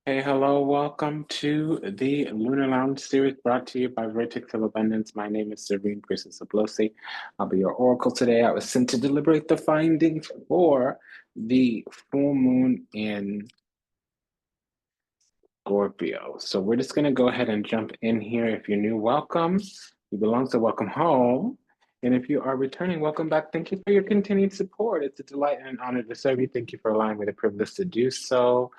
Hey, hello, welcome to the Lunar Lounge series brought to you by Vertex of Abundance. My name is Serene Priestess Abossi. I'll be your oracle today. I was sent to deliberate the findings for the full moon in Scorpio. So we're just going to go ahead and jump in here. If you're new, welcome. You belong to Welcome Home. And if you are returning, welcome back. Thank you for your continued support. It's a delight and an honor to serve you. Thank you for allowing me the privilege to do so.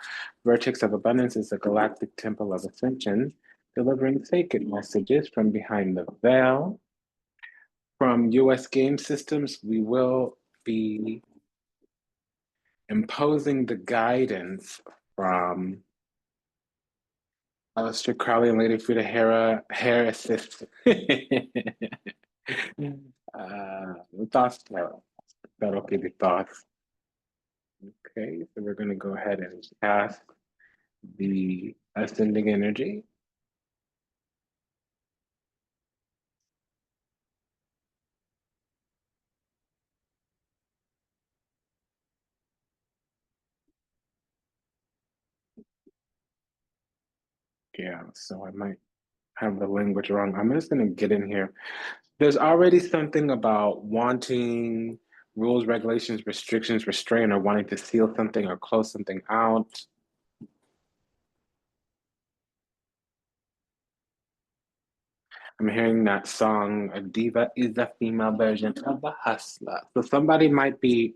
Vertex of Abundance is a galactic temple of ascension, delivering sacred messages from behind the veil. From US game systems, we will be imposing the guidance from Aleister Crowley and Lady Frida Hair Assist. Thoughts tarot. That'll give you thoughts. Okay, so we're going to go ahead and cast the ascending energy. Yeah, so I might have the language wrong. I'm just going to get in here. There's already something about wanting rules, regulations, restrictions, restraint, or wanting to seal something or close something out. I'm hearing that song, A Diva is a female version of a hustler. So somebody might be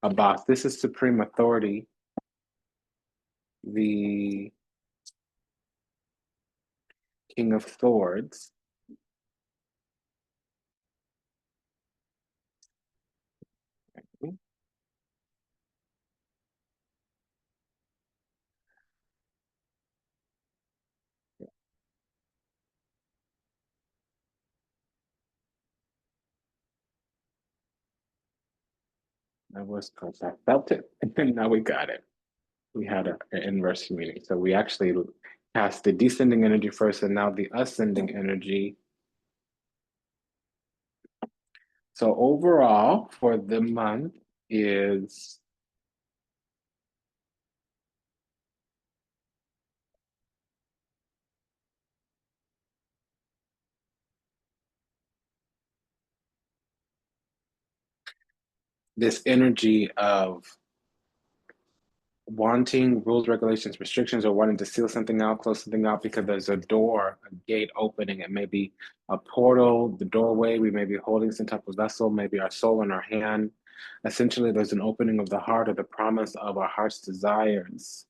a boss. This is supreme authority. The King of Swords. That was close. I felt it. And now we got it. We had an inverse meaning. So we actually cast the descending energy first and now the ascending energy. So overall for the month is this energy of wanting rules, regulations, restrictions, or wanting to seal something out, close something out because there's a door, a gate opening. It may be a portal, the doorway. We may be holding some type of vessel, maybe our soul in our hand. Essentially, there's an opening of the heart or the promise of our heart's desires.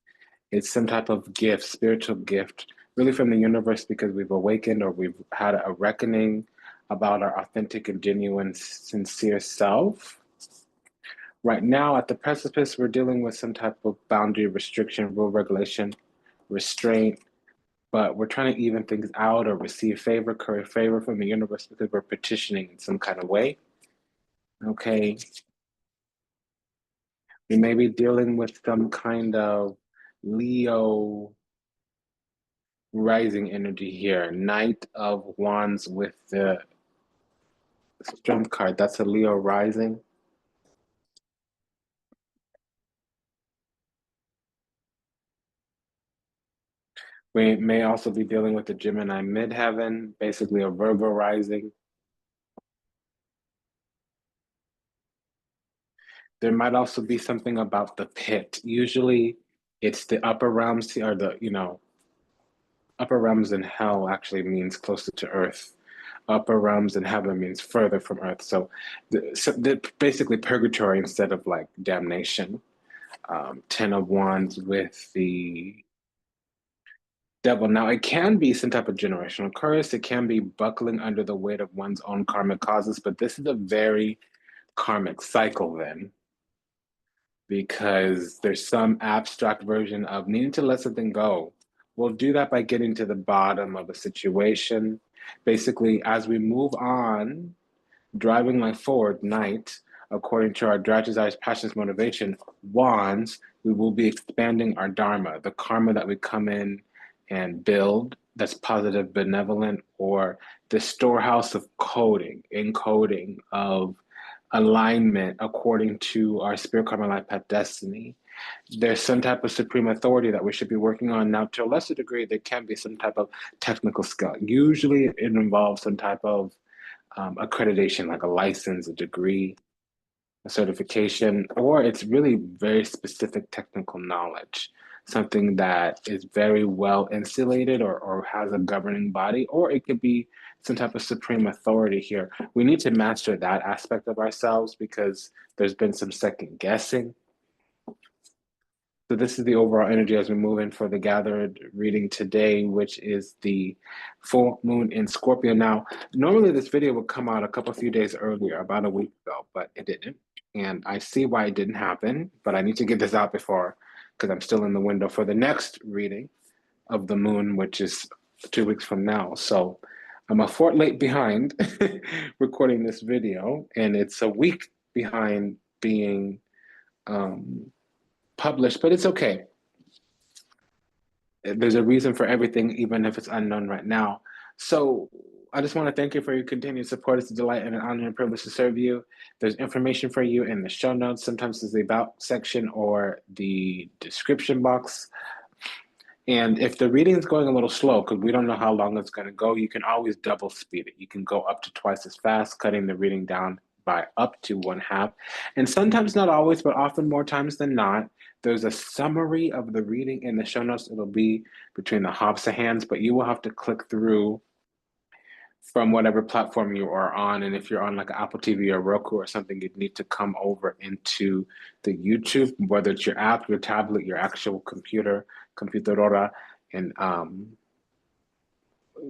It's some type of gift, spiritual gift, really from the universe because we've awakened or we've had a reckoning about our authentic and genuine, sincere self. Right now, at the precipice, we're dealing with some type of boundary, restriction, rule, regulation, restraint, but we're trying to even things out or receive favor, curry favor from the universe because we're petitioning in some kind of way. Okay. We may be dealing with some kind of Leo rising energy here. Knight of Wands with the Strength card. That's a Leo rising. We may also be dealing with the Gemini midheaven, basically a Virgo rising. There might also be something about the pit. Usually it's the upper realms or upper realms in hell actually means closer to earth. Upper realms in heaven means further from earth. So, basically purgatory instead of like damnation. Ten of Wands with the devil. Now, it can be some type of generational curse. It can be buckling under the weight of one's own karmic causes, but this is a very karmic cycle then, because there's some abstract version of needing to let something go. We'll do that by getting to the bottom of a situation. Basically, as we move on, driving life forward, night, according to our strategized passions, motivation, wands, we will be expanding our dharma, the karma that we come in and build that's positive, benevolent, or the storehouse of coding, encoding of alignment according to our spirit, karma, life path, destiny. There's some type of supreme authority that we should be working on. Now, to a lesser degree, there can be some type of technical skill. Usually, it involves some type of accreditation, like a license, a degree, a certification, or it's really very specific technical knowledge, something that is very well insulated or has a governing body, or it could be some type of supreme authority here. We need to master that aspect of ourselves because there's been some second guessing. So this is the overall energy as we move in for the gathered reading today, which is the full moon in Scorpio. Now, normally this video would come out a few days earlier, about a week ago, but it didn't. And I see why it didn't happen, but I need to get this out before, because I'm still in the window for the next reading of the moon, which is 2 weeks from now. So I'm a fortnight behind recording this video, and it's a week behind being published, but it's okay. There's a reason for everything, even if it's unknown right now. So I just want to thank you for your continued support. It's a delight and an honor and privilege to serve you. There's information for you in the show notes. Sometimes it's the about section or the description box. And if the reading is going a little slow, because we don't know how long it's going to go, you can always double speed it. You can go up to twice as fast, cutting the reading down by up to 1/2. And sometimes, not always, but often more times than not, there's a summary of the reading in the show notes. It'll be between the hops of hands, but you will have to click through from whatever platform you are on. And if you're on like Apple TV or Roku or something, you'd need to come over into the YouTube, whether it's your app, your tablet, your actual computer, computadora, and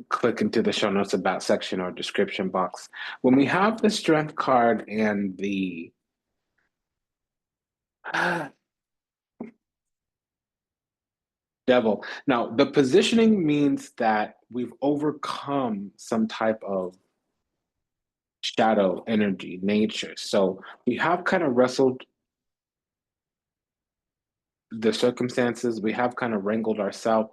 click into the show notes about section or description box. When we have the strength card and the devil. Now, the positioning means that we've overcome some type of shadow energy, nature. So we have kind of wrestled the circumstances, we have kind of wrangled ourselves,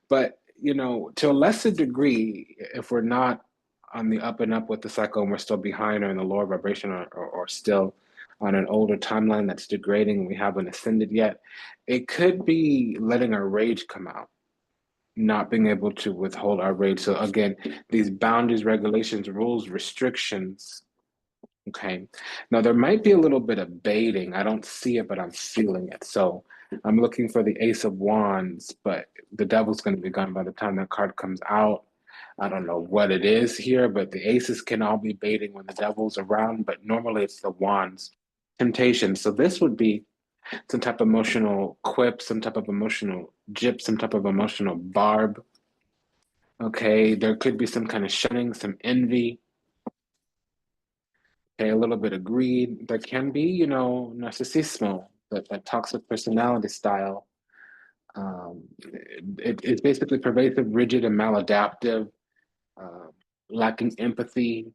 but you know, to a lesser degree, if we're not on the up and up with the cycle and we're still behind or in the lower vibration or still on an older timeline that's degrading and we haven't ascended yet, it could be letting our rage come out, not being able to withhold our rage. So again, these boundaries, regulations, rules, restrictions. Okay. Now there might be a little bit of baiting. I don't see it, but I'm feeling it. So I'm looking for the Ace of Wands, but the Devil's going to be gone by the time that card comes out. I don't know what it is here, but the aces can all be baiting when the Devil's around, but normally it's the Wands. Temptation. So this would be some type of emotional quip, some type of emotional jip, some type of emotional barb. Okay. There could be some kind of shunning, some envy. Okay, a little bit of greed. There can be, you know, narcissismo, that toxic personality style. It's basically pervasive, rigid, and maladaptive, uh, lacking empathy,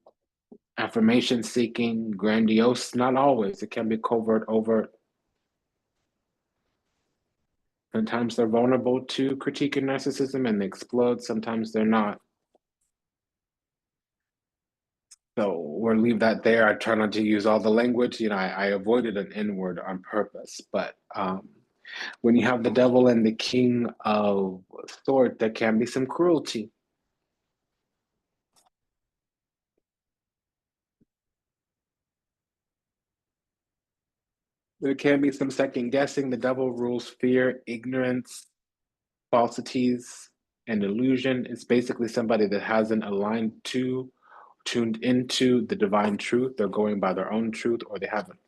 affirmation seeking, grandiose, not always. It can be covert, overt. Sometimes they're vulnerable to critique and narcissism and they explode. Sometimes they're not. So we'll leave that there. I try not to use all the language. You know, I avoided an N word on purpose. But when you have the Devil and the King of Swords, there can be some cruelty. There can be some second guessing. The Devil rules fear, ignorance, falsities, and illusion. It's basically somebody that hasn't tuned into the divine truth. They're going by their own truth, or they haven't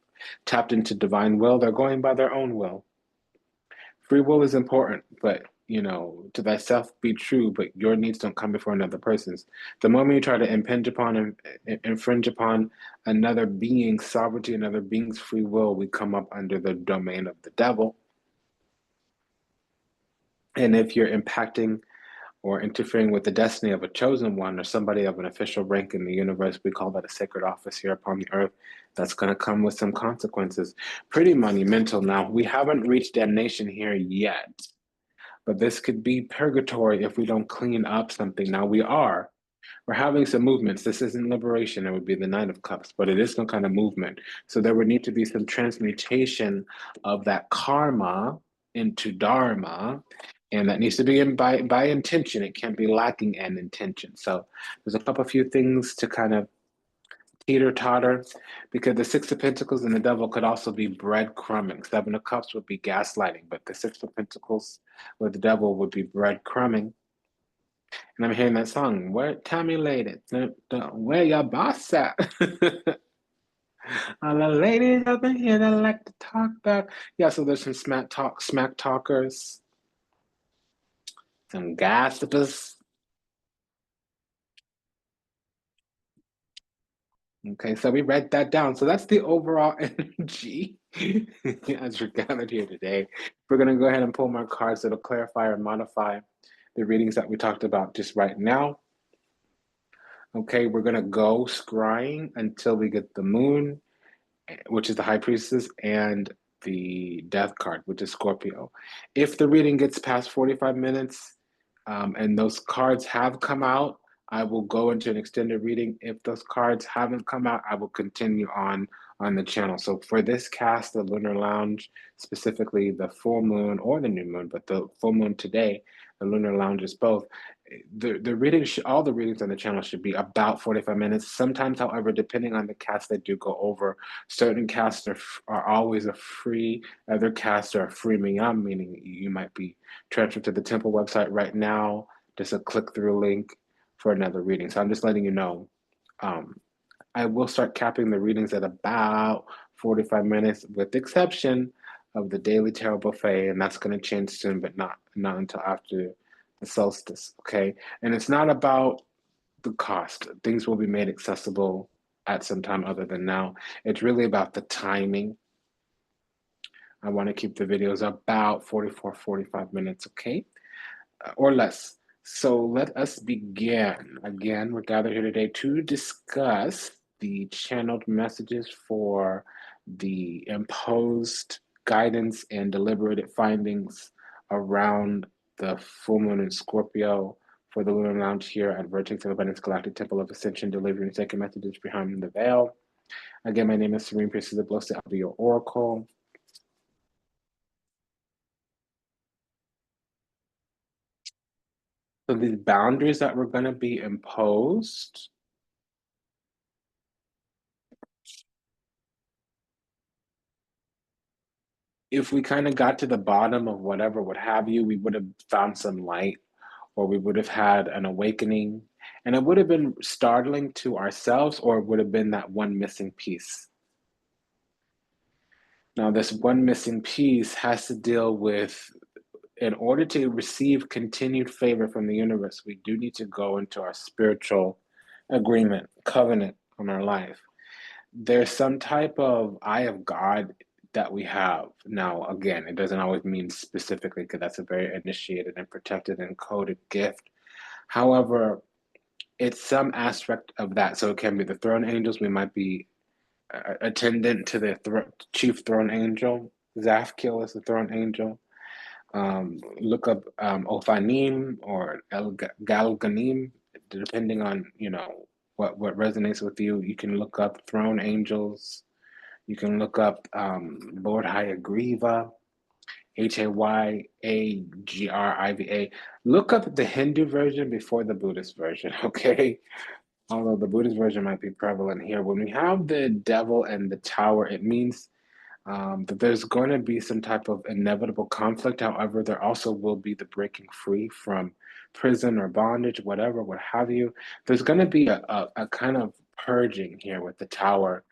tapped into divine will. They're going by their own will. Free will is important, but you know, to thyself be true, but your needs don't come before another person's. The moment you try to impinge upon and infringe upon another being's sovereignty, another being's free will, we come up under the domain of the devil. And if you're impacting or interfering with the destiny of a chosen one or somebody of an official rank in the universe, we call that a sacred office here upon the earth. That's going to come with some consequences. Pretty monumental. Now, we haven't reached damnation here yet, but this could be purgatory if we don't clean up something. Now, we are. We're having some movements. This isn't liberation. It would be the Nine of Cups, but it is some kind of movement. So there would need to be some transmutation of that karma into dharma, and that needs to be by intention. It can't be lacking in intention. So there's a few things to kind of teeter totter, because the Six of Pentacles and the Devil could also be breadcrumbing. Seven of Cups would be gaslighting, but the Six of Pentacles with the Devil would be breadcrumbing. And I'm hearing that song, where tell me lady, where your boss at? All the ladies up in here that like to talk back. Yeah, so there's some smack talkers, some gossipers. Okay, so we read that down. So that's the overall energy as we're gathered here today. We're going to go ahead and pull more cards that'll clarify or modify the readings that we talked about just right now. Okay, we're going to go scrying until we get the moon, which is the High Priestess, and the Death card, which is Scorpio. If the reading gets past 45 minutes and those cards have come out, I will go into an extended reading. If those cards haven't come out, I will continue on the channel. So for this cast, the Lunar Lounge, specifically the full moon or the new moon, but the full moon today, the Lunar Lounge is both. The readings, all the readings on the channel should be about 45 minutes. Sometimes, however, depending on the cast, they do go over. Certain casts are always a free. Other casts are freemium, meaning you might be transferred to the temple website right now. Just a click through link for another reading. So I'm just letting you know. I will start capping the readings at about 45 minutes, with the exception of the Daily Tarot Buffet, and that's going to change soon, but not until after the solstice. Okay, and it's not about the cost. Things will be made accessible at some time other than now. It's really about the timing. I want to keep the videos about 45 minutes, okay? Or less. So let us begin. Again, we're gathered here today to discuss the channeled messages for the imposed guidance and deliberated findings around the full moon in Scorpio for the Lunar Lounge here at Vertex of Abundance Galactic Temple of Ascension, delivering sacred messages behind the veil. Again, my name is Serene Priestess Abossi. I'll be your oracle. So these boundaries that were going to be imposed, if we kind of got to the bottom of whatever would have you, we would have found some light, or we would have had an awakening, and it would have been startling to ourselves, or it would have been that one missing piece. Now, this one missing piece has to deal with, in order to receive continued favor from the universe, we do need to go into our spiritual agreement, covenant on our life. There's some type of eye of God that we have. Now, again, it doesn't always mean specifically, because that's a very initiated and protected and coded gift. However, it's some aspect of that. So it can be the throne angels. We might be attendant to the chief throne angel. Zafkiel is the throne angel. Look up Ophanim or El Galganim, depending on, what resonates with you. You can look up throne angels. You can look up Lord Hayagriva, Hayagriva. Look up the Hindu version before the Buddhist version, okay? Although the Buddhist version might be prevalent here. When we have the devil and the tower, it means that there's going to be some type of inevitable conflict. However, there also will be the breaking free from prison or bondage, whatever, what have you. There's going to be a kind of purging here with the tower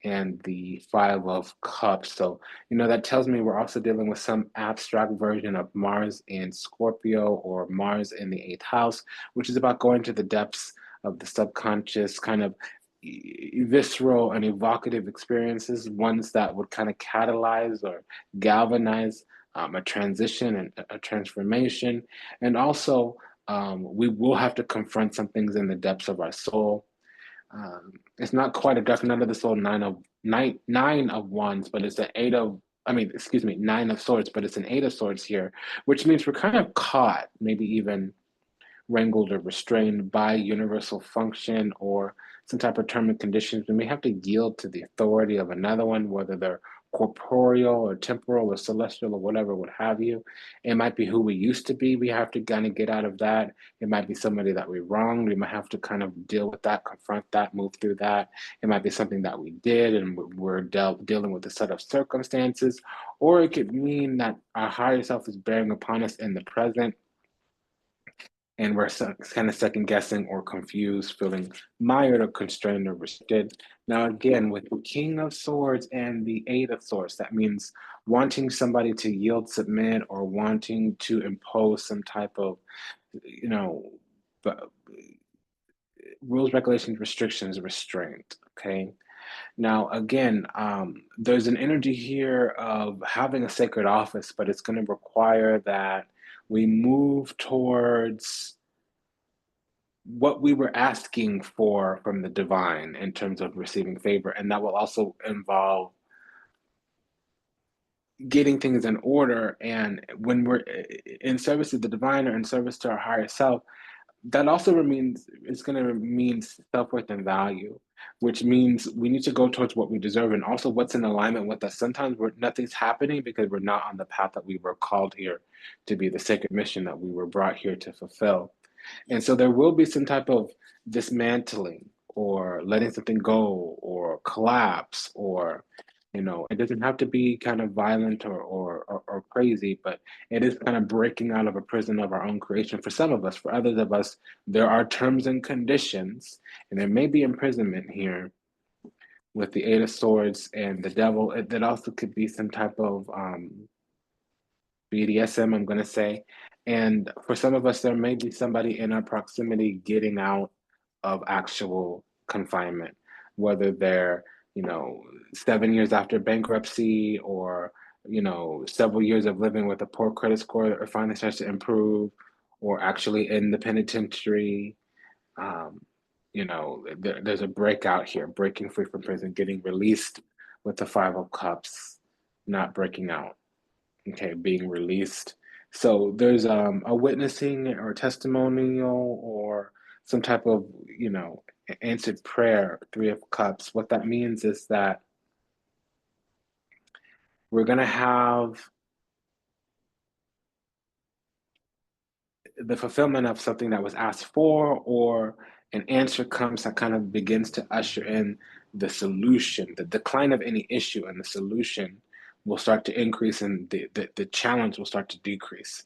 and the Five of Cups. So, that tells me we're also dealing with some abstract version of Mars in Scorpio, or Mars in the 8th house, which is about going to the depths of the subconscious, kind of visceral and evocative experiences, ones that would kind of catalyze or galvanize a transition and a transformation. And also, we will have to confront some things in the depths of our soul. It's not quite a dark night of the soul, nine of wands, but it's nine of swords, but it's an 8 of swords here, which means we're kind of caught, maybe even wrangled or restrained by universal function or some type of term and conditions. We may have to yield to the authority of another one, whether they're corporeal or temporal or celestial or whatever, what have you. It might be who we used to be. We have to kind of get out of that. It might be somebody that we wronged. We might have to kind of deal with that, confront that, move through that. It might be something that we did and we're dealing with a set of circumstances, or it could mean that our higher self is bearing upon us in the present and we're kind of second guessing or confused, feeling mired or constrained or restricted. Now, again, with the King of Swords and the Eight of Swords, that means wanting somebody to yield, submit, or wanting to impose some type of, you know, rules, regulations, restrictions, restraint. Okay. Now, again, there's an energy here of having a sacred office, but it's going to require that we move towards what we were asking for from the divine in terms of receiving favor. And that will also involve getting things in order. And when we're in service to the divine or in service to our higher self, that also means it's going to mean self-worth and value, which means we need to go towards what we deserve and also what's in alignment with us. Sometimes nothing's happening because we're not on the path that we were called here to be, the sacred mission that we were brought here to fulfill. And so there will be some type of dismantling or letting something go or collapse, or, it doesn't have to be kind of violent or crazy, but it is kind of breaking out of a prison of our own creation for some of us. For others of us, there are terms and conditions, and there may be imprisonment here with the Eight of Swords and the Devil. That also could be some type of BDSM, I'm going to say. And for some of us, there may be somebody in our proximity getting out of actual confinement, whether they're, 7 years after bankruptcy, or, several years of living with a poor credit score that finally starts to improve, or actually in the penitentiary. There's a breakout here, breaking free from prison, getting released with the Five of Cups, not breaking out. Okay, being released. So there's a witnessing or testimonial or some type of, answered prayer, Three of Cups. What that means is that we're going to have the fulfillment of something that was asked for, or an answer comes that kind of begins to usher in the solution, the decline of any issue, and the solution will start to increase, and the challenge will start to decrease.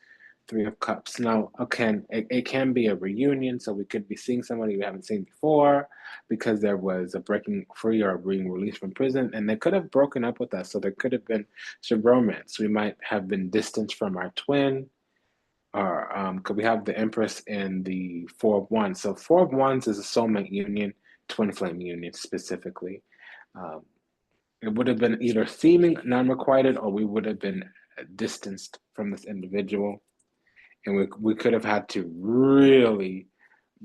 Three of Cups. Now, again, it can be a reunion, so we could be seeing somebody we haven't seen before because there was a breaking free or being released from prison, and they could have broken up with us, so there could have been some romance. We might have been distanced from our twin, or because we have the Empress and the Four of Wands. So Four of Wands is a soulmate union, twin flame union specifically. Um, it would have been either seeming non-requited, or we would have been distanced from this individual, and we could have had to really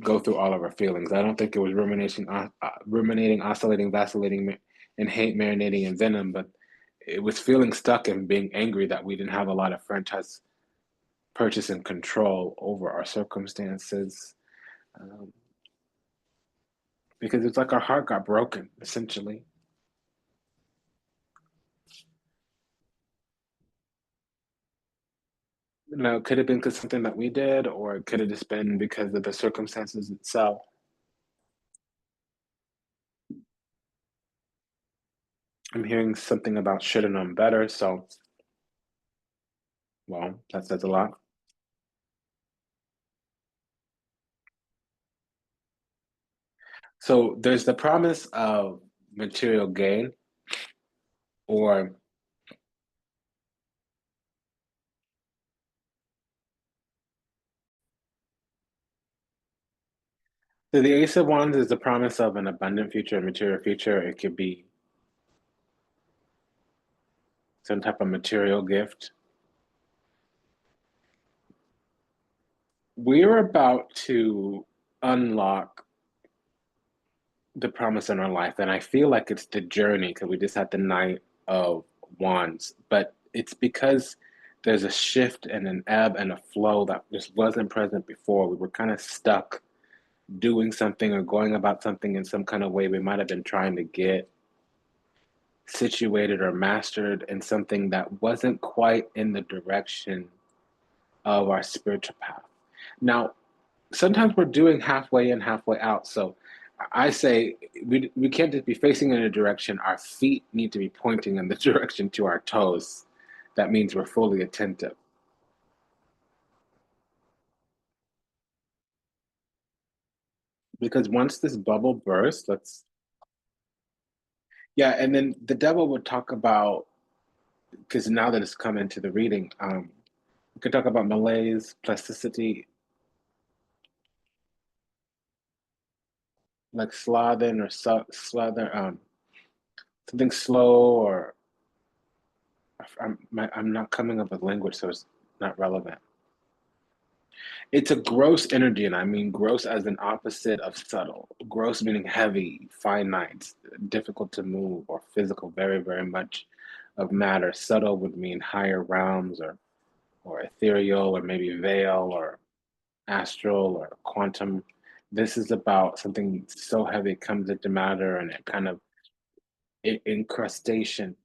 go through all of our feelings. I don't think it was ruminating, oscillating, vacillating, and hate marinating in venom, but it was feeling stuck and being angry that we didn't have a lot of franchise purchase and control over our circumstances, um, because it's like our heart got broken, essentially. It could have been because something that we did, or it could have just been because of the circumstances itself. I'm hearing something about should have known better, so, well, that says a lot. So there's the promise of material gain, or so the Ace of Wands is the promise of an abundant future, a material future. It could be some type of material gift. We're about to unlock the promise in our life, and I feel like it's the journey because we just had the Knight of Wands, but it's because there's a shift and an ebb and a flow that just wasn't present before. We were kind of stuck doing something or going about something in some kind of way we might have been trying to get situated or mastered in something that wasn't quite in the direction of our spiritual path. Now, sometimes we're doing halfway in, halfway out. So I say we can't just be facing in a direction. Our feet need to be pointing in the direction to our toes. That means we're fully attentive. Because once this bubble bursts, yeah, and then the devil would talk about, because now that it's come into the reading, we could talk about malaise, plasticity, like slothing or slother, something slow, or I'm not coming up with language, so it's not relevant. It's a gross energy, and I mean gross as an opposite of subtle. Gross meaning heavy, finite, difficult to move, or physical, very, very much of matter. Subtle would mean higher realms, or ethereal, or maybe veil, or astral, or quantum. This is about something so heavy it comes into matter, and it kind of incrustation.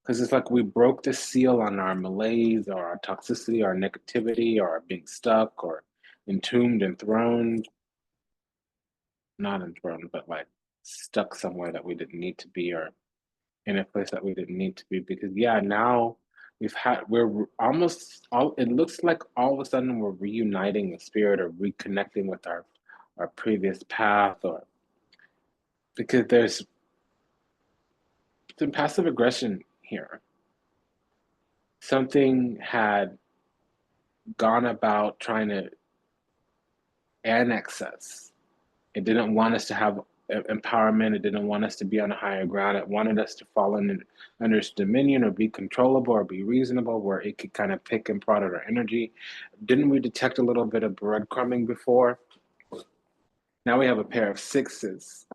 Because it's like we broke the seal on our malaise or our toxicity, our negativity, or our being stuck or entombed, enthroned, not enthroned, but like stuck somewhere that we didn't need to be, or in a place that we didn't need to be. Because yeah, now we're almost all, it looks like all of a sudden we're reuniting the spirit or reconnecting with our previous path, or because there's some passive aggression here. Something had gone about trying to annex us. It didn't want us to have empowerment. It didn't want us to be on a higher ground. It wanted us to fall under its dominion or be controllable or be reasonable, where it could kind of pick and prod at our energy. Didn't we detect a little bit of breadcrumbing before? Now we have a pair of sixes.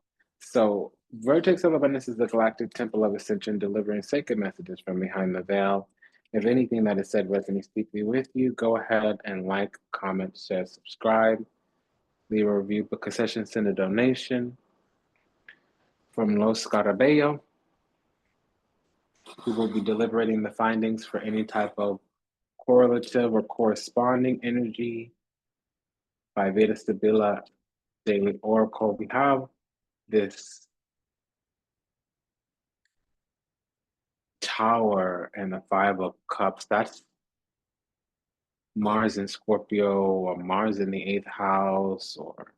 So Vertex of Abundance is the galactic temple of ascension, delivering sacred messages from behind the veil. If anything that is said resonates deeply with you, go ahead and like, comment, share, subscribe, leave a review, book a session, send a donation. From Los Scarabello, who will be deliberating the findings for any type of correlative or corresponding energy by Veda Stabila Daily Oracle. We have this Tower and the Five of Cups. That's Mars in Scorpio, or Mars in the eighth house, or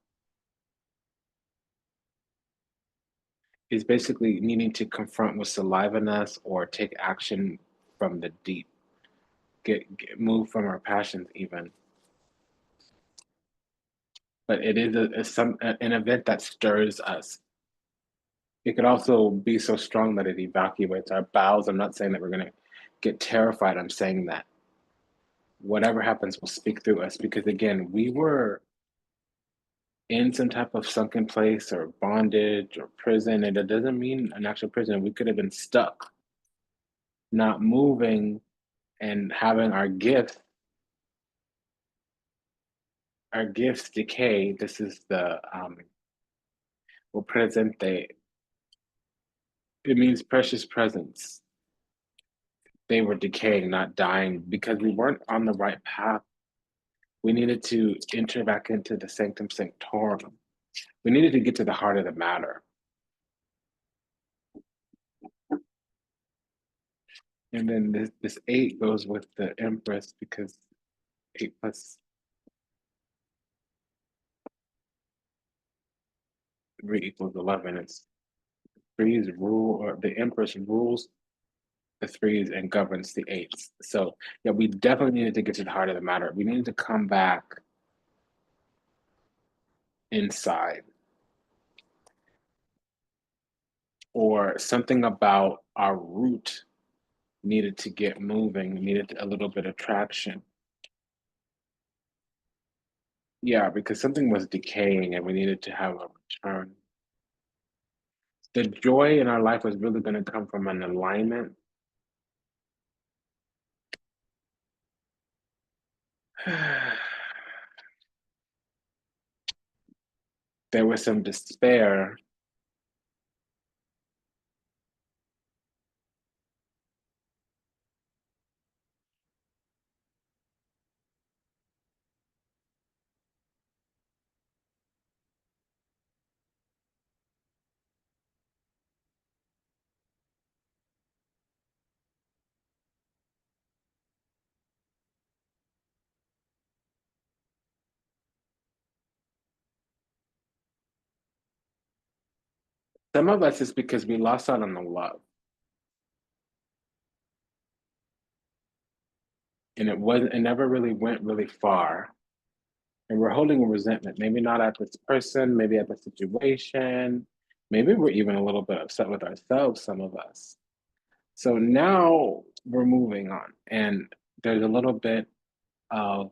is basically needing to confront what's alive in us or take action from the deep, get move from our passions even. But it is an event that stirs us. It could also be so strong that it evacuates our bowels. I'm not saying that we're going to get terrified. I'm saying that whatever happens will speak through us, because again, we were in some type of sunken place or bondage or prison, and it doesn't mean an actual prison. We could have been stuck, not moving, and having our gifts decay. This is the o presente. It means precious presence. They were decaying, not dying, because we weren't on the right path. We needed to enter back into the sanctum sanctorum. We needed to get to the heart of the matter. And then this eight goes with the Empress, because 8 + 3 = 11. It's threes rule, or the Empress rules the threes and governs the eights. So yeah, we definitely needed to get to the heart of the matter. We needed to come back inside, or something about our root needed to get moving, needed a little bit of traction. Yeah, because something was decaying and we needed to have a return. the joy in our life was really going to come from an alignment. There was some despair. Some of us is because we lost out on the love. And it never really went really far. And we're holding a resentment, maybe not at this person, maybe at the situation. Maybe we're even a little bit upset with ourselves, some of us. So now we're moving on. And there's a little bit of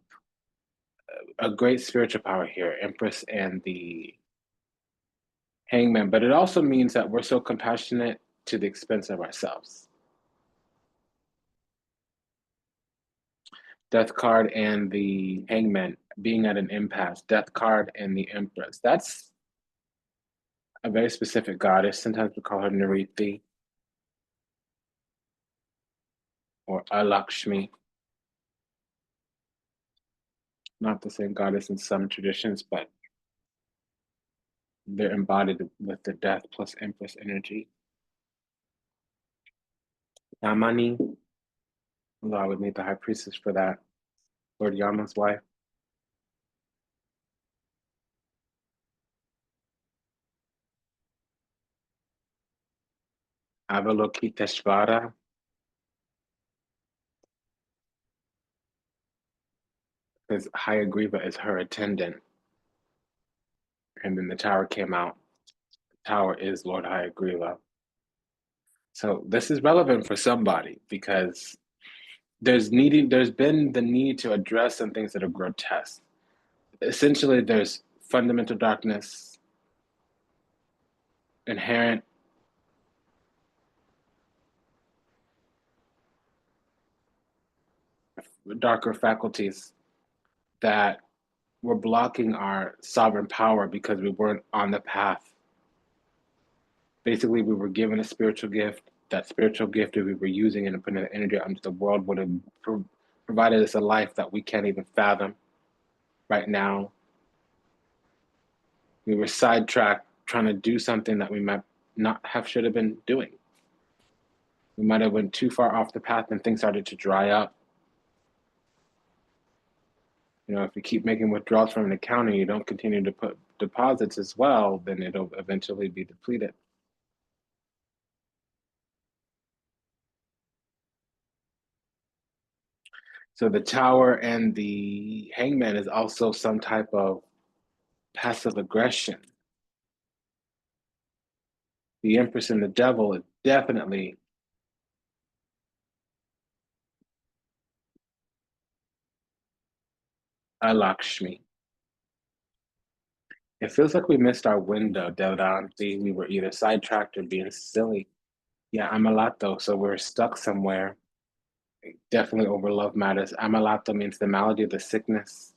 a great spiritual power here, Empress and the Hangman. But it also means that we're so compassionate to the expense of ourselves. Death card and the Hangman being at an impasse. Death card and the Empress. That's a very specific goddess. Sometimes we call her Nariti or Alakshmi. Not the same goddess in some traditions, but they're embodied with the death plus Empress energy. Yamani, although I would need the High Priestess for that. Lord Yama's wife. Avalokiteshvara. Because Hayagriva is her attendant. And then the tower came out. The tower is Lord Hayagriva. So this is relevant for somebody because there's been the need to address some things that are grotesque. Essentially, there's fundamental darkness, inherent darker faculties that were blocking our sovereign power because we weren't on the path. Basically, we were given a spiritual gift. That spiritual gift, if we were using it and putting the energy out into the world, would have provided us a life that we can't even fathom right now. We were sidetracked trying to do something that we might not have should have been doing. We might have went too far off the path and things started to dry up. If you keep making withdrawals from an account and you don't continue to put deposits as well, then it'll eventually be depleted. So the tower and the hangman is also some type of passive aggression. The empress and the devil is definitely a Lakshmi. It feels like we missed our window, Devadanti. We were either sidetracked or being silly. Yeah, Amalato, so we're stuck somewhere. Definitely over love matters. Amalato means the malady of the sickness.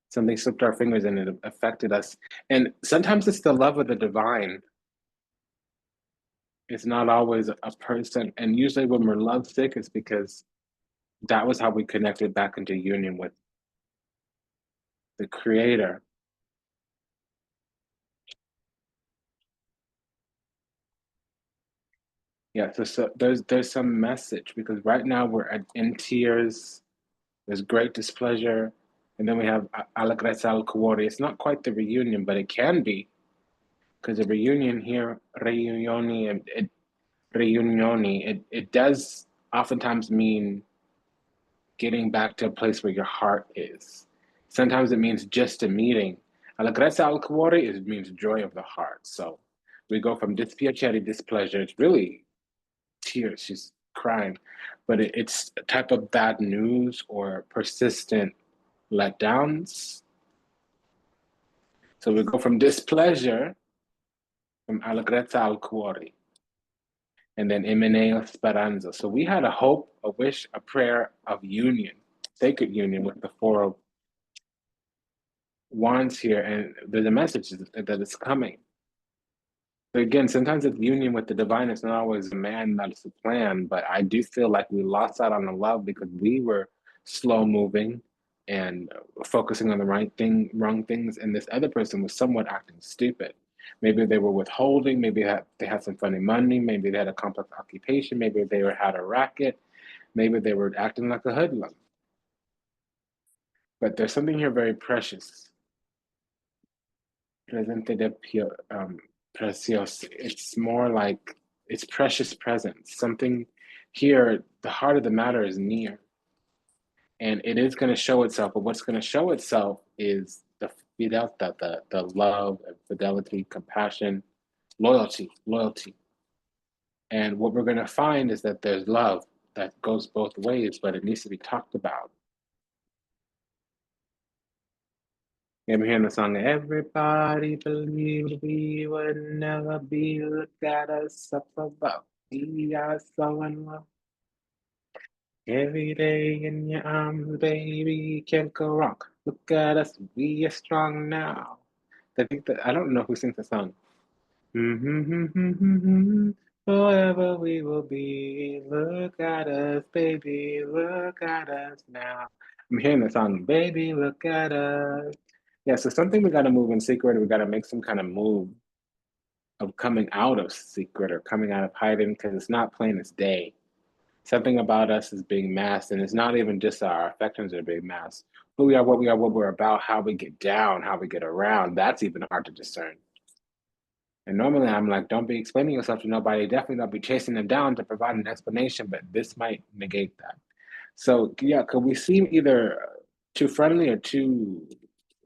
Something slipped our fingers and it affected us. And sometimes it's the love of the divine. It's not always a person. And usually when we're lovesick, it's because that was how we connected back into union with the creator. Yeah, so there's some message because right now we're in tears. There's great displeasure, and then we have Alagresa al Kuwari. It's not quite the reunion, but it can be because a reunion here, reunioni, it does oftentimes mean getting back to a place where your heart is. Sometimes it means just a meeting. Alagresa al Kuwari means joy of the heart. So we go from dispiacere, displeasure. It's really tears. She's crying, but it's a type of bad news or persistent letdowns. So we go from displeasure from allegrezza al cuore, and then emeneo speranza. So we had a hope, a wish, a prayer of union, sacred union with the Four of Wands here, and there's a message that it's coming. But again, sometimes it's union with the divine. It's not always a man that's the plan, but I do feel like we lost out on the love because we were slow moving and focusing on the right thing, wrong things, and this other person was somewhat acting stupid. Maybe they were withholding, maybe they had some funny money, maybe they had a complex occupation, maybe they had a racket, maybe they were acting like a hoodlum. But there's something here very precious. Presente de precious. It's more like it's precious presence. Something here, the heart of the matter is near. And it is going to show itself, but what's going to show itself is the love, fidelity, compassion, loyalty. And what we're going to find is that there's love that goes both ways, but it needs to be talked about. I'm hearing the song, everybody believed we would never be, look at us up above. We are so in love. Every day in your arms, baby, can't go wrong. Look at us, we are strong now. I don't know who sings the song. Forever we will be. Look at us, baby, look at us now. I'm hearing the song, baby, look at us. Yeah, so something we got to move in secret. We got to make some kind of move of coming out of secret or coming out of hiding because it's not plain as day. Something about us is being masked, and it's not even just our affections are being masked. Who we are, what we're about, how we get down, how we get around, that's even hard to discern. And normally I'm like, don't be explaining yourself to nobody. Definitely don't be chasing them down to provide an explanation, but this might negate that. So yeah, could we seem either too friendly or too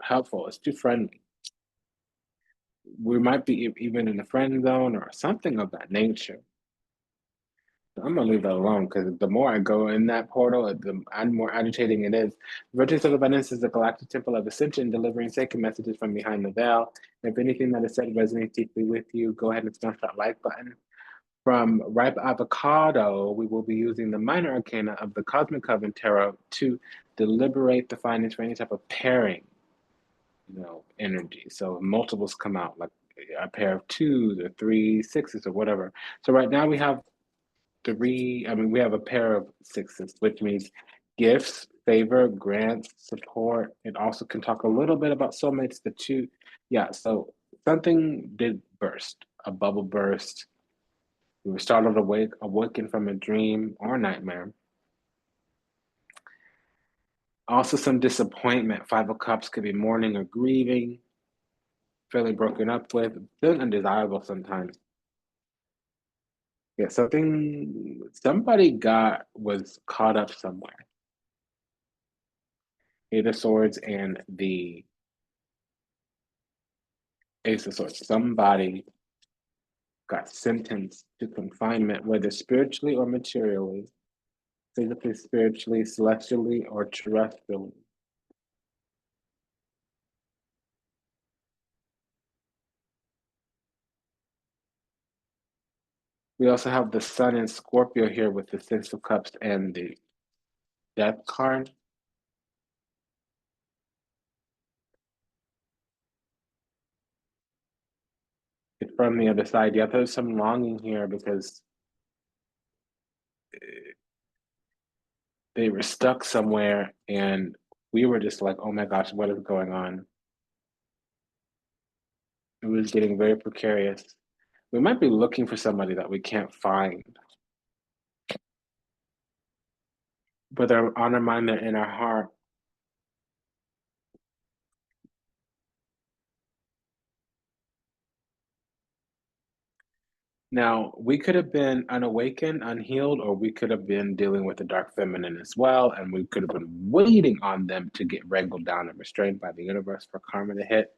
helpful? It's too friendly. We might be even in the friend zone or something of that nature. I'm gonna leave that alone because the more I go in that portal, the more agitating it is. Vertex of Abundance is the galactic temple of ascension, delivering sacred messages from behind the veil. If anything that is said resonates deeply with you, go ahead and smash that like button. From Ripe Avocado, we will be using the minor arcana of the Cosmic Coven Tarot to deliberate the findings for any type of pairing, energy. So multiples come out, like a pair of twos or three sixes or whatever. So right now we have we have a pair of sixes, which means gifts, favor, grants, support. It also can talk a little bit about soulmates, the two. Yeah, so something did burst, a bubble burst. We were startled awakened from a dream or a nightmare. Also some disappointment. Five of Cups could be mourning or grieving, feeling broken up with, feeling undesirable sometimes. Yeah, somebody was caught up somewhere. Eight of Swords and the Ace of Swords. Somebody got sentenced to confinement, whether spiritually or materially, physically, spiritually, celestially, or terrestrially. We also have the Sun in Scorpio here with the Six of Cups and the Death card. It's from the other side. Yeah, there's some longing here because they were stuck somewhere and we were just like, oh my gosh, what is going on? It was getting very precarious. We might be looking for somebody that we can't find, but they're on our mind, they're in our heart. Now, we could have been unawakened, unhealed, or we could have been dealing with the dark feminine as well, and we could have been waiting on them to get wrangled down and restrained by the universe for karma to hit.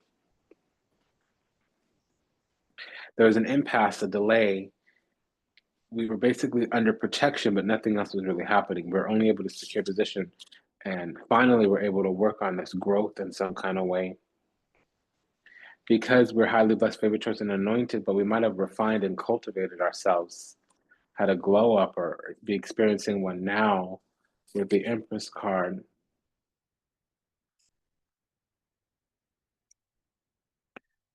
There was an impasse, a delay. We were basically under protection, but nothing else was really happening. We were only able to secure position, and finally we're able to work on this growth in some kind of way. because we're highly blessed, favored, chosen, and anointed, but we might have refined and cultivated ourselves, had a glow up, or be experiencing one now with the Empress card.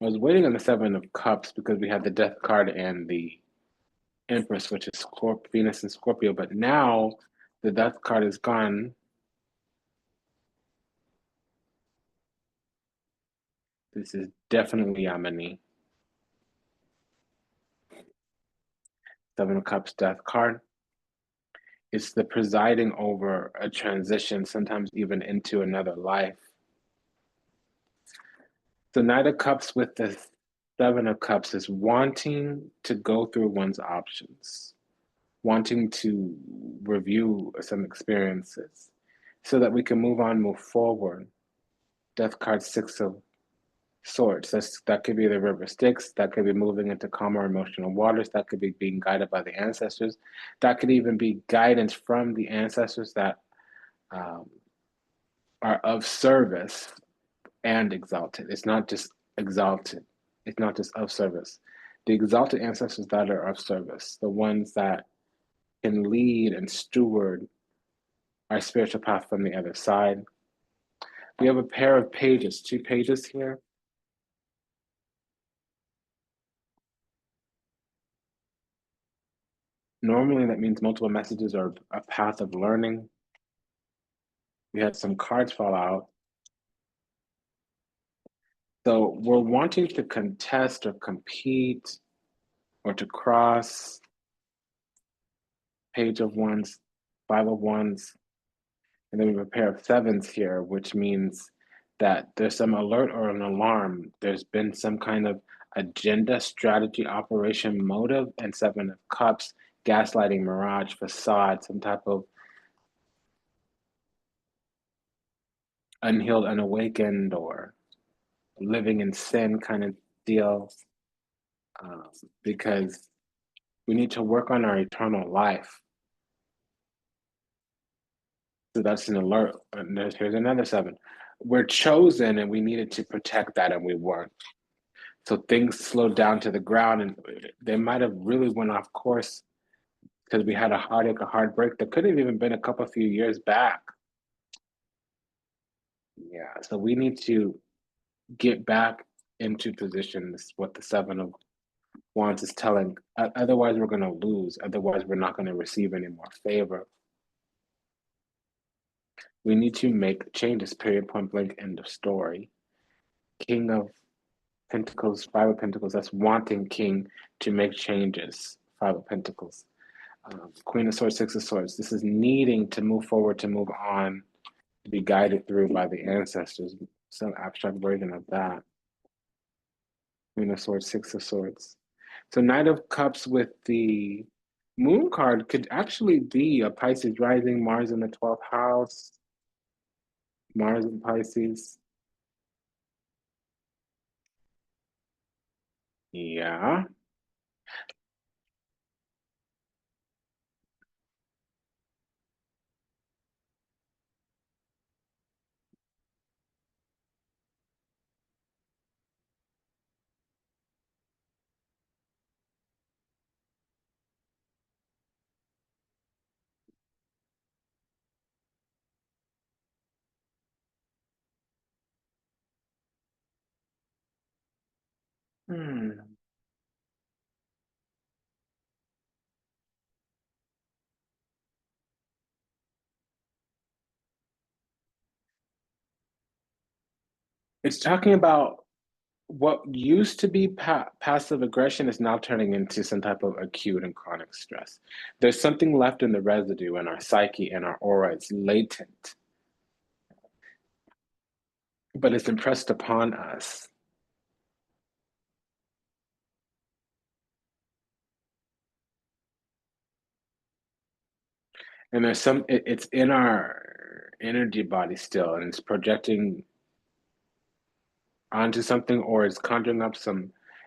I was waiting on the Seven of Cups because we had the Death card and the Empress, which is Venus and Scorpio, but now the Death card is gone. This is definitely Yamini. Seven of Cups, Death card. It's the presiding over a transition, sometimes even into another life. The Knight of Cups with the Seven of Cups is wanting to go through one's options, wanting to review some experiences so that we can move on, move forward. Death card, Six of Swords. That could be the river Styx. That could be moving into calmer emotional waters. That could be being guided by the ancestors. That could even be guidance from the ancestors that um, are of service and exalted. It's not just exalted. It's not just of service. The exalted ancestors that are of service, the ones that can lead and steward our spiritual path from the other side. We have a pair of pages, two pages here. Normally, that means multiple messages or a path of learning. We had some cards fall out. So we're wanting to contest or compete or to cross. Page of Wands, Five of Wands, and then we have a pair of sevens here, which means that there's some alert or an alarm. There's been some kind of agenda, strategy, operation, motive, and Seven of Cups, gaslighting, mirage, facade, some type of unhealed, unawakened, or living in sin kind of deal. Because we need to work on our eternal life. So that's an alert. And here's another seven. We're chosen and we needed to protect that and we weren't. So things slowed down to the ground and they might have really went off course because we had a heartache, a heartbreak that could have even been a couple few years back. Yeah, so we need to get back into position. This is what the Seven of Wands is telling. Otherwise, we're going to lose. Otherwise, we're not going to receive any more favor. We need to make changes, period, point blank, end of story. King of Pentacles, Five of Pentacles, that's wanting King to make changes. Five of Pentacles. Queen of Swords, Six of Swords. This is needing to move forward, to move on, to be guided through by the ancestors. Some abstract version of that. Queen of Swords, Six of Swords. So Knight of Cups with the Moon card could actually be a Pisces rising, Mars in the 12th house, Mars in Pisces. Yeah. Hmm. It's talking about what used to be passive aggression is now turning into some type of acute and chronic stress. There's something left in the residue in our psyche and our aura. It's latent, but it's impressed upon us. And there's it's in our energy body still, and it's projecting onto something, or it's conjuring up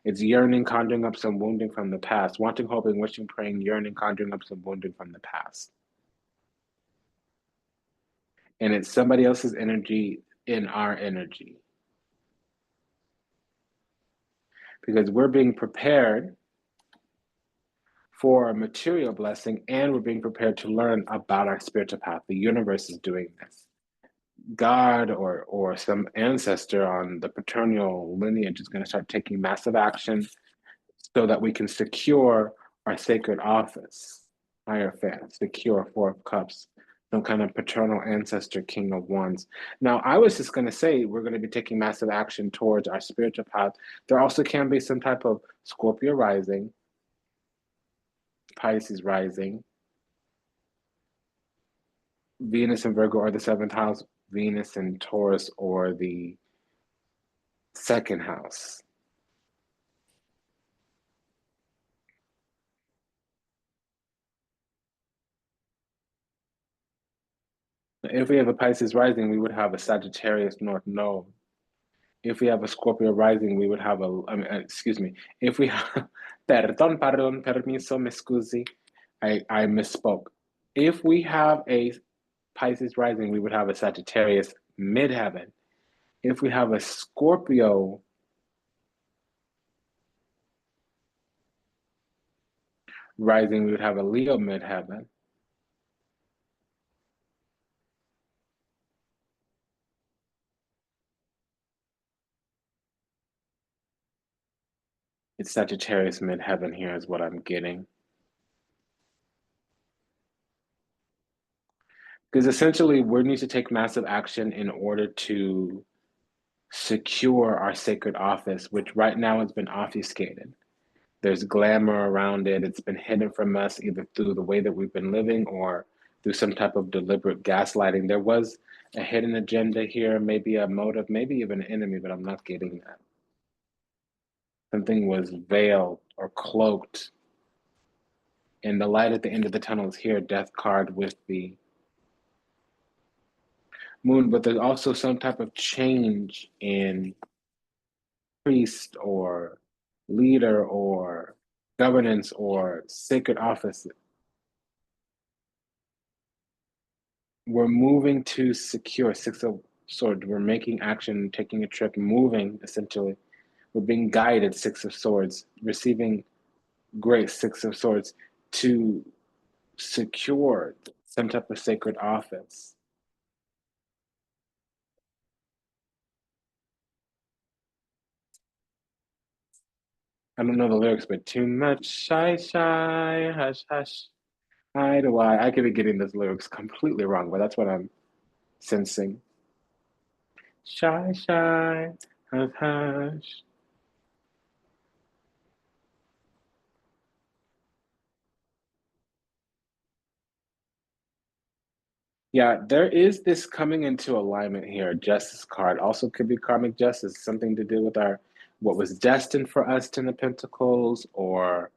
it's yearning, conjuring up some wounding from the past, wanting, hoping, wishing, praying, yearning, conjuring up some wounding from the past. And it's somebody else's energy in our energy. because we're being prepared for a material blessing, and we're being prepared to learn about our spiritual path. The universe is doing this. God or some ancestor on the paternal lineage is going to start taking massive action so that we can secure our sacred office, Hierophant, secure Four of Cups, some kind of paternal ancestor, King of Wands. Now, I was just going to say we're going to be taking massive action towards our spiritual path. There also can be some type of Scorpio rising, Pisces rising, Venus and Virgo or the seventh house, Venus and Taurus or the second house. If we have a Pisces rising, we would have a Sagittarius North Node. If we have a Scorpio rising, we would have excuse me. If we have, pardon, permiso, me scusi, I misspoke. If we have a Pisces rising, we would have a Sagittarius midheaven. If we have a Scorpio rising, we would have a Leo midheaven. It's Sagittarius midheaven here is what I'm getting. Because essentially, we need to take massive action in order to secure our sacred office, which right now has been obfuscated. There's glamour around it. It's been hidden from us either through the way that we've been living or through some type of deliberate gaslighting. There was a hidden agenda here, maybe a motive, maybe even an enemy, but I'm not getting that. Something was veiled or cloaked. And the light at the end of the tunnel is here, death card with the moon, but there's also some type of change in priest or leader or governance or sacred office. We're moving to secure Six of Swords. We're making action, taking a trip, moving essentially. We're being guided, Six of Swords, receiving grace, Six of Swords, to secure some type of sacred office. I don't know the lyrics, but too much shy, shy, hush, hush. Why do I could be getting those lyrics completely wrong, but that's what I'm sensing. Shy, shy, hush, hush. Yeah, there is this coming into alignment here. Justice card also could be karmic justice, something to do with our what was destined for us, Ten of Pentacles, or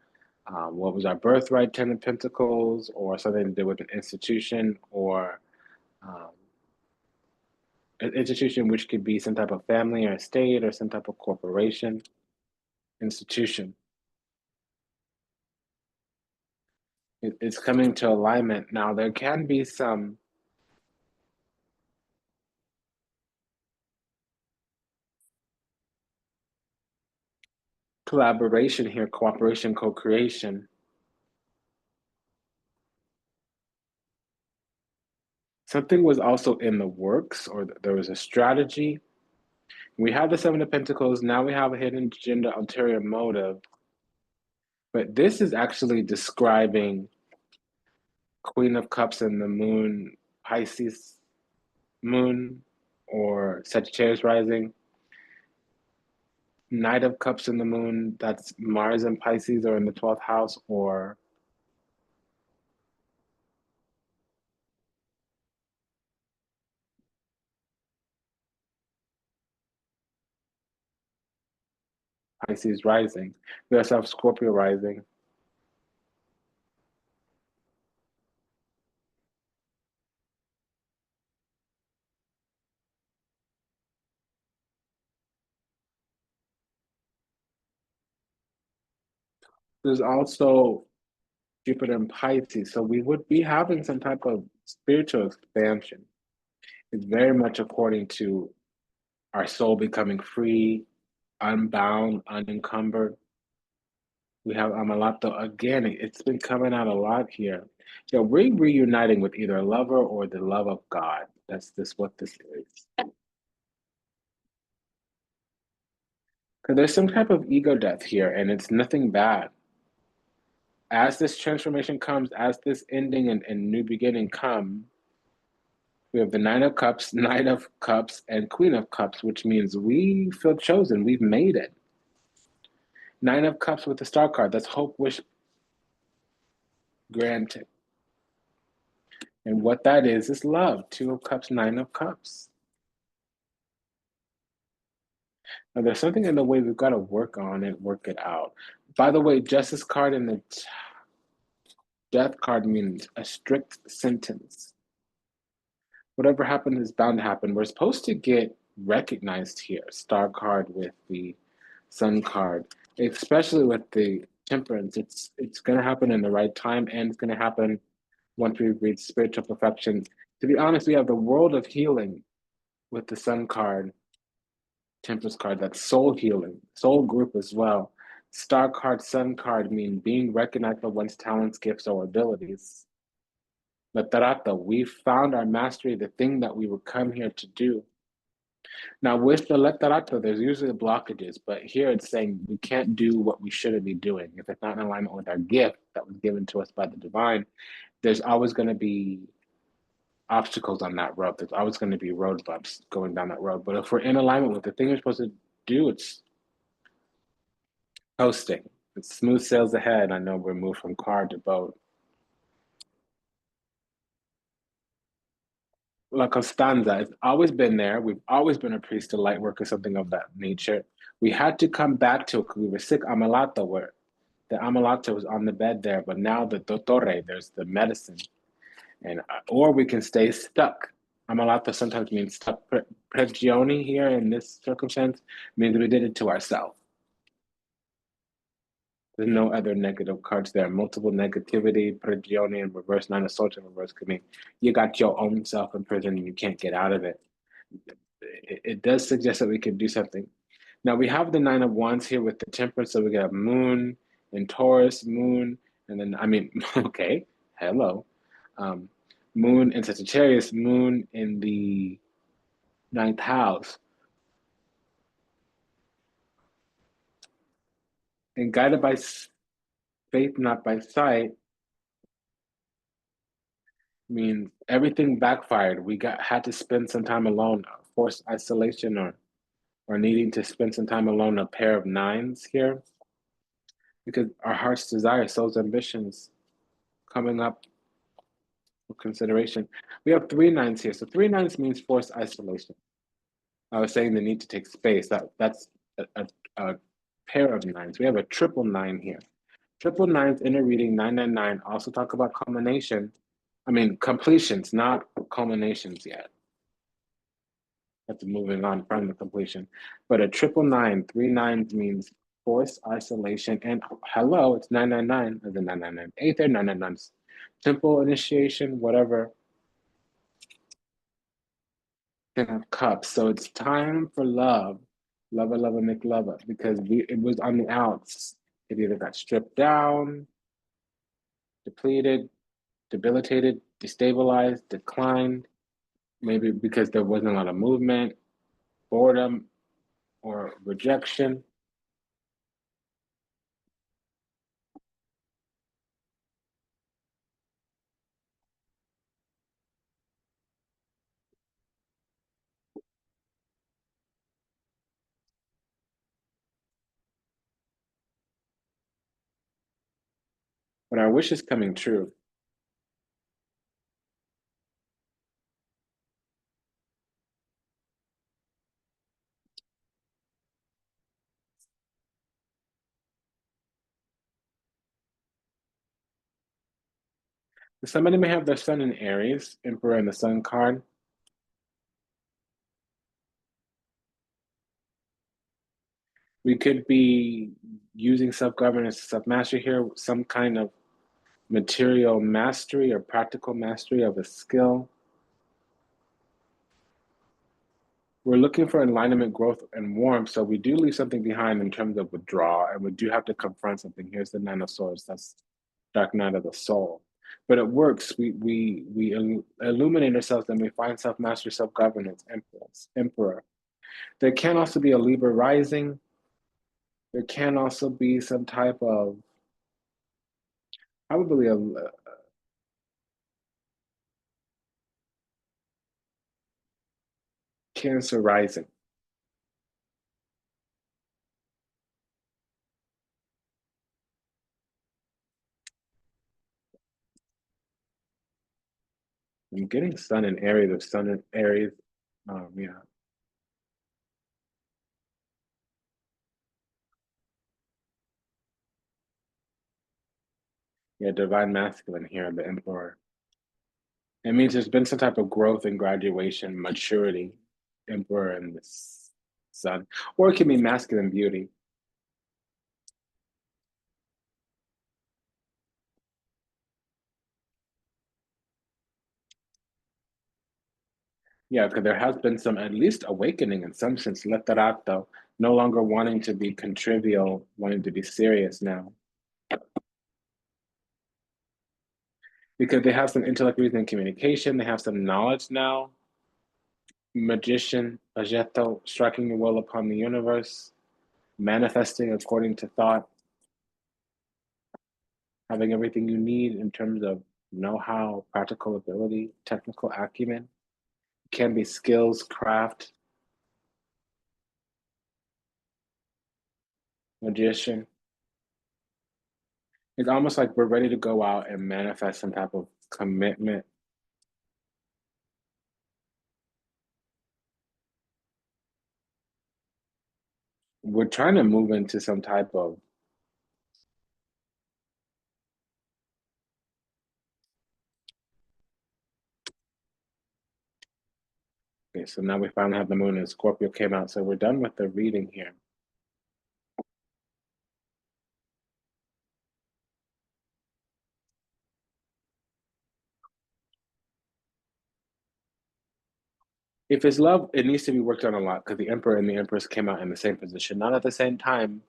what was our birthright, Ten of Pentacles, or something to do with an institution or um, an institution which could be some type of family or state or some type of corporation institution. It's coming to alignment now. There can be some collaboration here, cooperation, co-creation. Something was also in the works, or there was a strategy. We have the Seven of Pentacles. Now we have a hidden agenda, ulterior motive. But this is actually describing Queen of Cups and the Moon, Pisces Moon, or Sagittarius rising. Knight of Cups and the Moon, that's Mars and Pisces are in the 12th house, or Pisces rising. We also have Scorpio rising. There's also Jupiter and Pisces. So we would be having some type of spiritual expansion. It's very much according to our soul becoming free, unbound, unencumbered. We have Amalato again. It's been coming out a lot here. Yeah, we're reuniting with either a lover or the love of God. That's this what this is. Because there's some type of ego death here, and it's nothing bad. As this transformation comes, as this ending and new beginning come, we have the Nine of Cups, Knight of Cups, and Queen of Cups, which means we feel chosen. We've made it. Nine of Cups with the Star card. That's hope, wish granted. And what that is love. Two of Cups, Nine of Cups. Now, there's something in the way we've got to work on it, work it out. By the way, Justice card and the Death card means a strict sentence. Whatever happened is bound to happen. We're supposed to get recognized here. Star card with the Sun card, especially with the Temperance. It's going to happen in the right time, and it's going to happen once we reach spiritual perfection. To be honest, we have the world of healing with the Sun card, Temperance card. That's soul healing, soul group as well. Star card, Sun card mean being recognized for one's talents, gifts, or abilities. Latarata, we found our mastery, the thing that we would come here to do. Now, with the letterato, there's usually blockages, but here it's saying we can't do what we shouldn't be doing. If it's not in alignment with our gift that was given to us by the divine, there's always going to be obstacles on that road. There's always going to be road bumps going down that road. But if we're in alignment with the thing we're supposed to do, it's coasting. It's smooth sails ahead. I know we're moved from car to boat. La Costanza, it's always been there. We've always been a priest, a light worker, something of that nature. We had to come back to it because we were sick. Amalata, where the Amalata was on the bed there, but now the Dottore, there's the medicine. And or we can stay stuck. Amalata sometimes means stuck. Pregioni here in this circumstance means we did it to ourselves. There's no other negative cards there. Multiple negativity, Prigione in reverse, Nine of Swords in reverse could mean you got your own self in prison and you can't get out of it. It does suggest that we could do something. Now we have the Nine of Wands here with the Temperance, so we got Moon in Taurus, Moon, and then okay, hello, um, Moon in Sagittarius, Moon in the ninth house, and guided by faith, not by sight, means everything backfired. We had to spend some time alone, forced isolation, or needing to spend some time alone. A pair of nines here, because our heart's desire, soul's ambitions, coming up for consideration. We have three nines here, so three nines means forced isolation. I was saying the need to take space. That's a pair of nines. We have a triple nine here. Triple nines in a reading 999 also talk about culmination. I mean completions, not culminations yet. That's moving on from the completion. But a triple nine, three nines means forced isolation. And hello, it's 999 as in 999. Eighth or 999. Simple initiation, whatever. Ten of Cups. So it's time for love. Lover, lover, make lover. Because it was on the outs. It either got stripped down, depleted, debilitated, destabilized, declined. Maybe because there wasn't a lot of movement, boredom, or rejection. But our wish is coming true. Somebody may have their sun in Aries, Emperor and the Sun card. We could be using self-governance, self-mastery here, some kind of material mastery or practical mastery of a skill. We're looking for alignment, growth, and warmth. So we do leave something behind in terms of withdrawal, and we do have to confront something. Here's the Nine of Swords. That's Dark Night of the Soul. But it works. We illuminate ourselves, and we find self mastery, self governance, emperor. There can also be a Libra rising. There can also be some type of probably a Cancer rising. I'm getting Sun in Aries. Of Sun in Aries. Yeah. Yeah, divine masculine here, the Emperor. It means there's been some type of growth and graduation, maturity, Emperor and the Sun. Or it can be masculine beauty. Yeah, because there has been some, at least awakening in some sense, let that out though. No longer wanting to be contrivial, wanting to be serious now. Because they have some intellect, reason, communication. They have some knowledge now. Magician, Ajeto, striking your will upon the universe, manifesting according to thought, having everything you need in terms of know-how, practical ability, technical acumen. It can be skills, craft, magician. It's almost like we're ready to go out and manifest some type of commitment. We're trying to move into some type of, okay, so now we finally have the moon and Scorpio came out. So we're done with the reading here. If it's love, it needs to be worked on a lot because the Emperor and the Empress came out in the same position, not at the same time.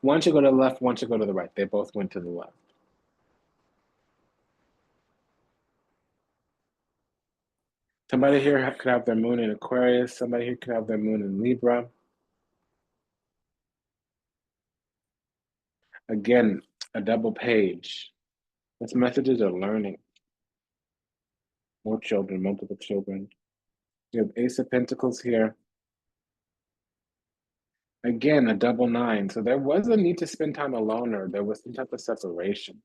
One should go to the left, one should go to the right. They both went to the left. Somebody here could have their moon in Aquarius. Somebody here could have their moon in Libra. Again, a double page. This messages are learning. More children, multiple children. You have Ace of Pentacles here. Again, a double nine. So there was a need to spend time alone, or there was some type of separation.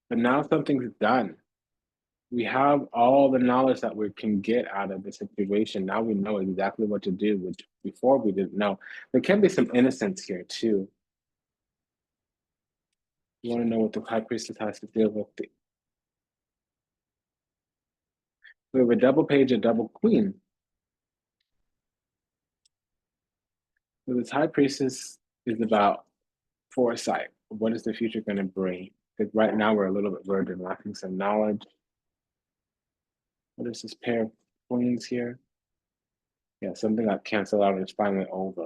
But now something's done. We have all the knowledge that we can get out of the situation. Now we know exactly what to do, which before we didn't know. There can be some innocence here too. You want to know what the High Priestess has to deal with. We have a double page, a double queen. So this High Priestess is about foresight. What is the future going to bring? Because right now we're a little bit virgin, lacking some knowledge. What is this pair of queens here? Yeah, something got canceled out and it's finally over.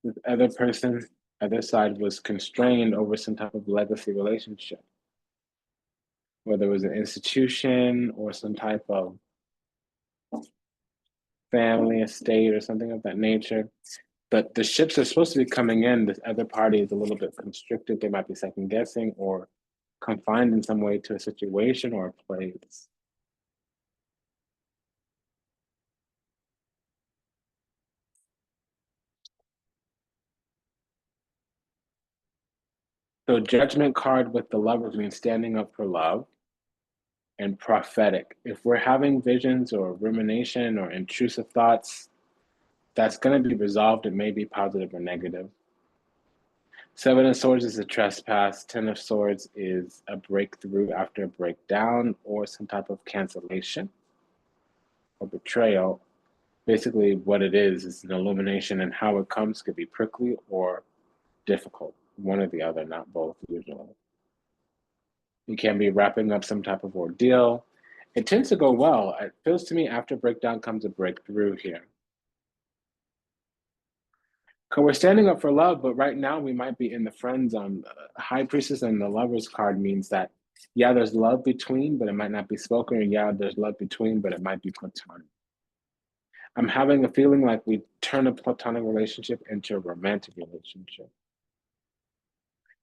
This other person, other side was constrained over some type of legacy relationship, whether it was an institution or some type of family, estate, or something of that nature. But the ships are supposed to be coming in. This other party is a little bit constricted. They might be second guessing or confined in some way to a situation or a place. So judgment card with the lovers means standing up for love and prophetic. If we're having visions or rumination or intrusive thoughts, that's going to be resolved. It may be positive or negative. Seven of Swords is a trespass. Ten of Swords is a breakthrough after a breakdown or some type of cancellation or betrayal. Basically, what it is an illumination, and how it comes could be prickly or difficult. One or the other, not both, usually. You can be wrapping up some type of ordeal. It tends to go well. It feels to me after breakdown comes a breakthrough here. Because we're standing up for love, but right now we might be in the friend zone. High Priestess and the Lovers card means that, yeah, there's love between, but it might not be spoken, or yeah, there's love between, but it might be platonic. I'm having a feeling like we turn a platonic relationship into a romantic relationship.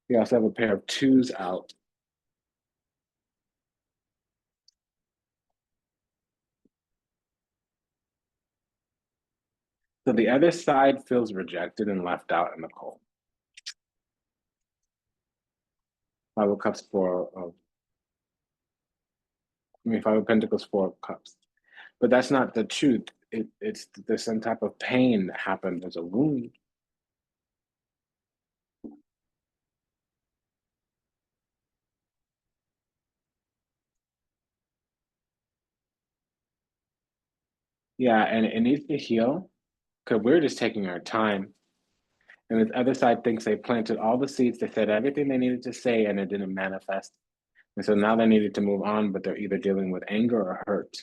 We also have a pair of twos out. So the other side feels rejected and left out in the cold. Five of Cups, Five of Pentacles, Four of Cups. But that's not the truth. There's some type of pain that happened. There's a wound. Yeah, and it needs to heal because we're just taking our time. And this other side thinks they planted all the seeds. They said everything they needed to say, and it didn't manifest. And so now they needed to move on, but they're either dealing with anger or hurt.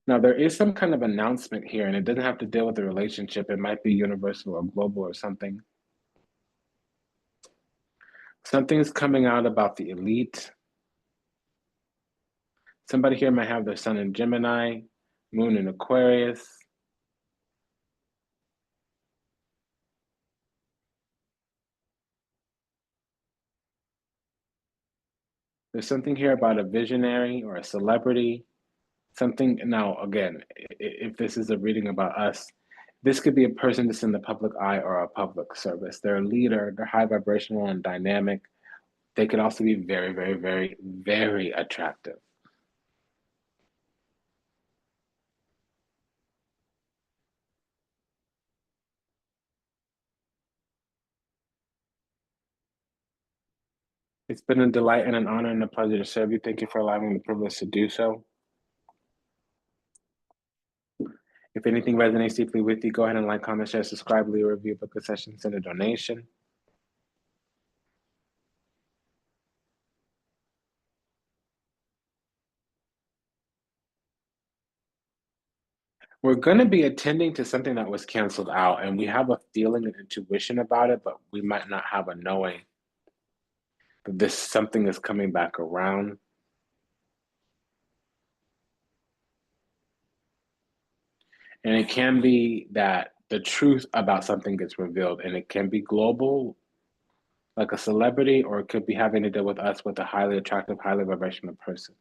Now, there is some kind of announcement here, and it doesn't have to deal with the relationship. It might be universal or global or something. Something's coming out about the elite. Somebody here might have their sun in Gemini, moon in Aquarius. There's something here about a visionary or a celebrity. Something, now, again, if this is a reading about us, this could be a person that's in the public eye or a public service. They're a leader, they're high vibrational and dynamic. They could also be very, very, very, very attractive. It's been a delight and an honor and a pleasure to serve you. Thank you for allowing me the privilege to do so. If anything resonates deeply with you, go ahead and like, comment, share, subscribe, leave a review, book a session, send a donation. We're going to be attending to something that was canceled out, and we have a feeling and intuition about it, but we might not have a knowing that this something is coming back around. And it can be that the truth about something gets revealed, and it can be global, like a celebrity, or it could be having to deal with us with a highly attractive, highly vibrational person.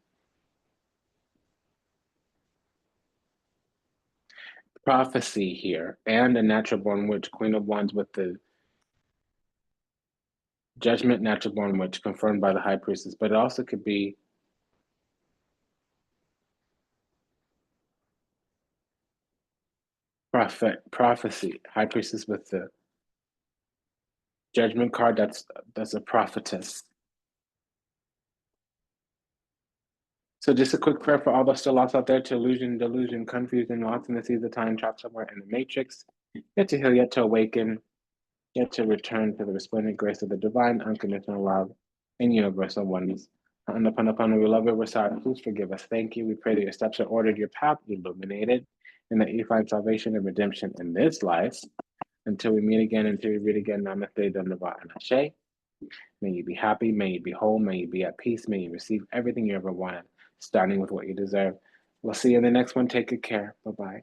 Prophecy here, and a natural born witch, Queen of Wands with the Judgment, natural born witch, confirmed by the High Priestess, but it also could be prophecy, High Priestess with the Judgment card. That's a prophetess. So just a quick prayer for all the still lost out there to illusion, delusion, confusion, lost in the seas of time, trapped somewhere in the matrix, yet to heal, yet to awaken, yet to return to the resplendent grace of the divine, unconditional love, and universal oneness. Anapana, we love you, we're sorry, please forgive us. Thank you. We pray that your steps are ordered, your path illuminated, and that you find salvation and redemption in this life. Until we meet again, until we read again, Namaste, Dhamma, and Ashe. May you be happy, may you be whole, may you be at peace, may you receive everything you ever wanted, starting with what you deserve. We'll see you in the next one. Take good care. Bye-bye.